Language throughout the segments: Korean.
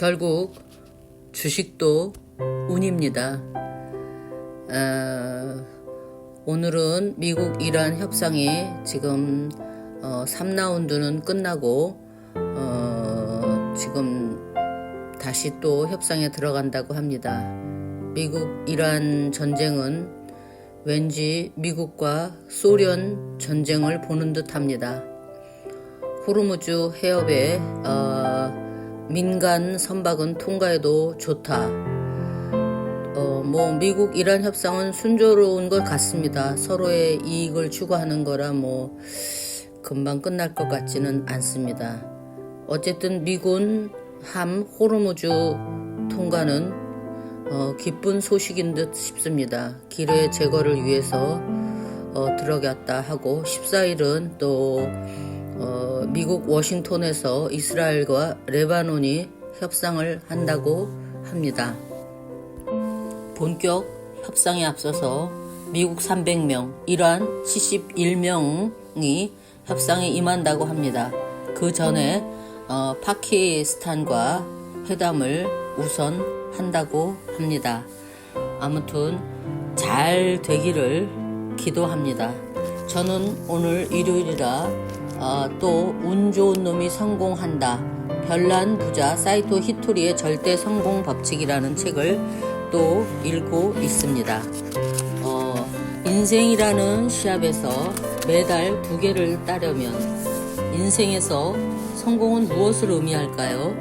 결국 주식도 운입니다. 오늘은 미국 이란 협상이 지금 3라운드는 끝나고 지금 다시 또 협상에 들어간다고 합니다. 미국 이란 전쟁은 왠지 미국과 소련 전쟁을 보는 듯 합니다. 호르무즈 해협에 민간 선박은 통과해도 좋다. 미국 이란 협상은 순조로운 것 같습니다. 서로의 이익을 추구하는 거라 금방 끝날 것 같지는 않습니다. 어쨌든 미군 함 호르무즈 통과는 기쁜 소식인 듯 싶습니다. 기뢰 제거를 위해서 들어갔다 하고 14일은 또 미국 워싱턴에서 이스라엘과 레바논이 협상을 한다고 합니다. 본격 협상에 앞서서 미국 300명, 이란 71명이 협상에 임한다고 합니다. 그 전에 파키스탄과 회담을 우선 한다고 합니다. 아무튼 잘 되기를 기도합니다. 저는 오늘 일요일이라 또 운 좋은 놈이 성공한다. 별난 부자 사이토 히토리의 절대 성공 법칙이라는 책을 또 읽고 있습니다. 인생이라는 시합에서 메달 2개를 따려면 인생에서 성공은 무엇을 의미할까요?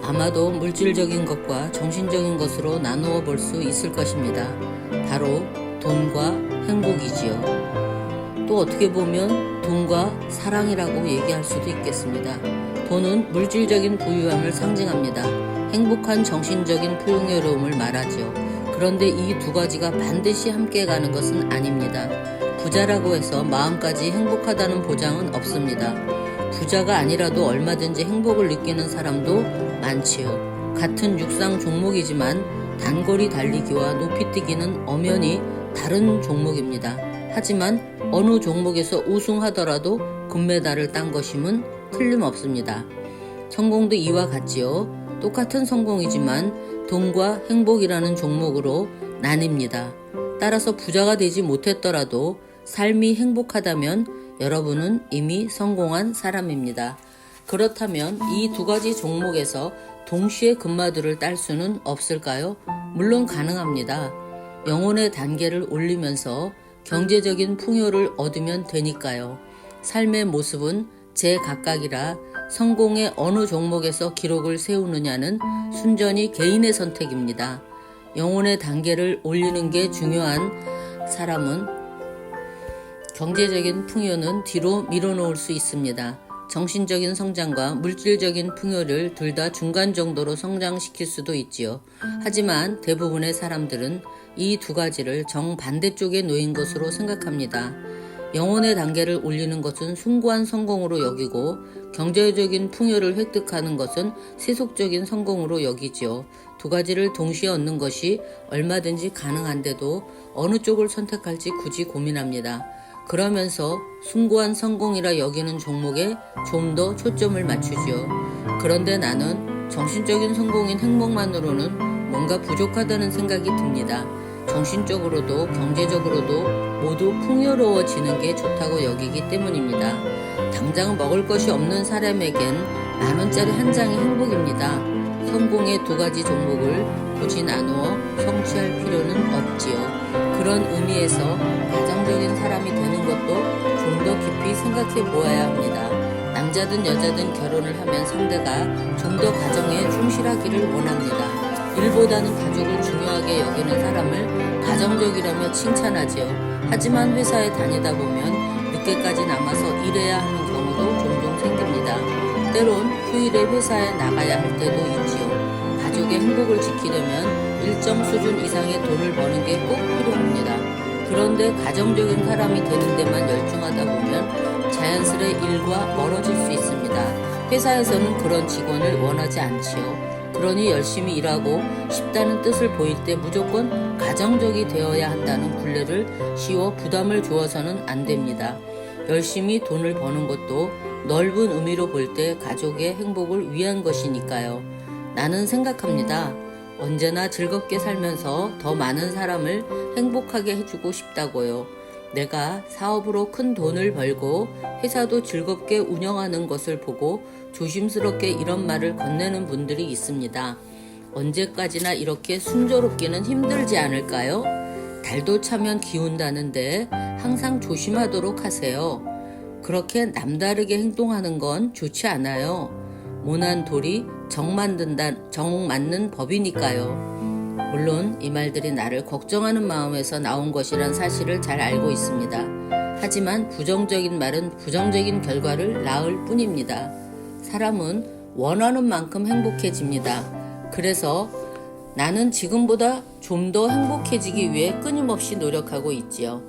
아마도 물질적인 것과 정신적인 것으로 나누어 볼 수 있을 것입니다. 바로 돈과 행복이지요. 또 어떻게 보면 돈과 사랑이라고 얘기할 수도 있겠습니다. 돈은 물질적인 부유함을 상징합니다. 행복한 정신적인 풍요로움을 말하죠. 그런데 이 두 가지가 반드시 함께 가는 것은 아닙니다. 부자라고 해서 마음까지 행복하다는 보장은 없습니다. 부자가 아니라도 얼마든지 행복을 느끼는 사람도 많지요. 같은 육상 종목이지만 단거리 달리기와 높이뛰기는 엄연히 다른 종목입니다. 하지만 어느 종목에서 우승하더라도 금메달을 딴 것임은 틀림없습니다. 성공도 이와 같지요. 똑같은 성공이지만 돈과 행복이라는 종목으로 나뉩니다. 따라서 부자가 되지 못했더라도 삶이 행복하다면 여러분은 이미 성공한 사람입니다. 그렇다면 이 두 가지 종목에서 동시에 금마들을 딸 수는 없을까요? 물론 가능합니다. 영혼의 단계를 올리면서 경제적인 풍요를 얻으면 되니까요. 삶의 모습은 제각각이라 성공의 어느 종목에서 기록을 세우느냐는 순전히 개인의 선택입니다. 영혼의 단계를 올리는 게 중요한 사람은 경제적인 풍요는 뒤로 밀어놓을 수 있습니다. 정신적인 성장과 물질적인 풍요를 둘 다 중간 정도로 성장시킬 수도 있지요. 하지만 대부분의 사람들은 이 두 가지를 정반대쪽에 놓인 것으로 생각합니다. 영혼의 단계를 올리는 것은 숭고한 성공으로 여기고 경제적인 풍요를 획득하는 것은 세속적인 성공으로 여기지요. 두 가지를 동시에 얻는 것이 얼마든지 가능한데도 어느 쪽을 선택할지 굳이 고민합니다. 그러면서 숭고한 성공이라 여기는 종목에 좀 더 초점을 맞추지요. 그런데 나는 정신적인 성공인 행복만으로는 뭔가 부족하다는 생각이 듭니다. 정신적으로도 경제적으로도 모두 풍요로워지는 게 좋다고 여기기 때문입니다. 당장 먹을 것이 없는 사람에겐 10,000원짜리 한 장이 행복입니다. 성공의 두 가지 종목을 굳이 나누어 성취할 필요는 없지요. 그런 의미에서 가정적인 사람이 되는 것도 좀 더 깊이 생각해 보아야 합니다. 남자든 여자든 결혼을 하면 상대가 좀 더 가정에 충실하기를 원합니다. 일보다는 가족을 중요하게 여기는 사람을 가정적이라며 칭찬하지요. 하지만 회사에 다니다 보면 늦게까지 남아서 일해야 하는 경우도 종종 생깁니다. 때론 휴일에 회사에 나가야 할 때도 있지요. 가족의 행복을 지키려면 일정 수준 이상의 돈을 버는 게 꼭 필요합니다. 그런데 가정적인 사람이 되는 데만 열중하다 보면 자연스레 일과 멀어질 수 있습니다. 회사에서는 그런 직원을 원하지 않지요. 그러니 열심히 일하고 싶다는 뜻을 보일 때 무조건 가정적이 되어야 한다는 굴레를 씌워 부담을 주어서는 안 됩니다. 열심히 돈을 버는 것도 넓은 의미로 볼 때 가족의 행복을 위한 것이니까요. 나는 생각합니다. 언제나 즐겁게 살면서 더 많은 사람을 행복하게 해주고 싶다고요. 내가 사업으로 큰 돈을 벌고 회사도 즐겁게 운영하는 것을 보고 조심스럽게 이런 말을 건네는 분들이 있습니다. 언제까지나 이렇게 순조롭기는 힘들지 않을까요? 달도 차면 기운다는데 항상 조심하도록 하세요. 그렇게 남다르게 행동하는 건 좋지 않아요. 모난 돌이 정 맞는 법이니까요. 물론 이 말들이 나를 걱정하는 마음에서 나온 것이란 사실을 잘 알고 있습니다. 하지만 부정적인 말은 부정적인 결과를 낳을 뿐입니다. 사람은 원하는 만큼 행복해집니다. 그래서 나는 지금보다 좀 더 행복해지기 위해 끊임없이 노력하고 있지요.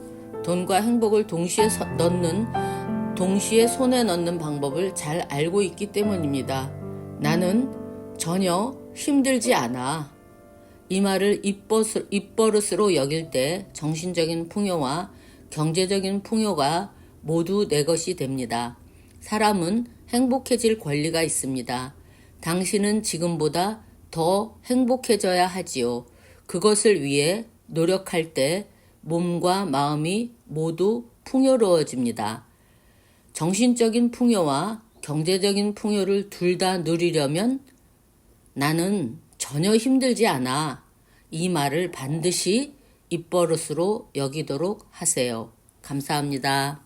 돈과 행복을 동시에 손에 넣는 방법을 잘 알고 있기 때문입니다. 나는 전혀 힘들지 않아. 이 말을 입버릇으로 여길 때 정신적인 풍요와 경제적인 풍요가 모두 내 것이 됩니다. 사람은 행복해질 권리가 있습니다. 당신은 지금보다 더 행복해져야 하지요. 그것을 위해 노력할 때 몸과 마음이 모두 풍요로워집니다. 정신적인 풍요와 경제적인 풍요를 둘 다 누리려면 나는 전혀 힘들지 않아. 이 말을 반드시 입버릇으로 여기도록 하세요. 감사합니다.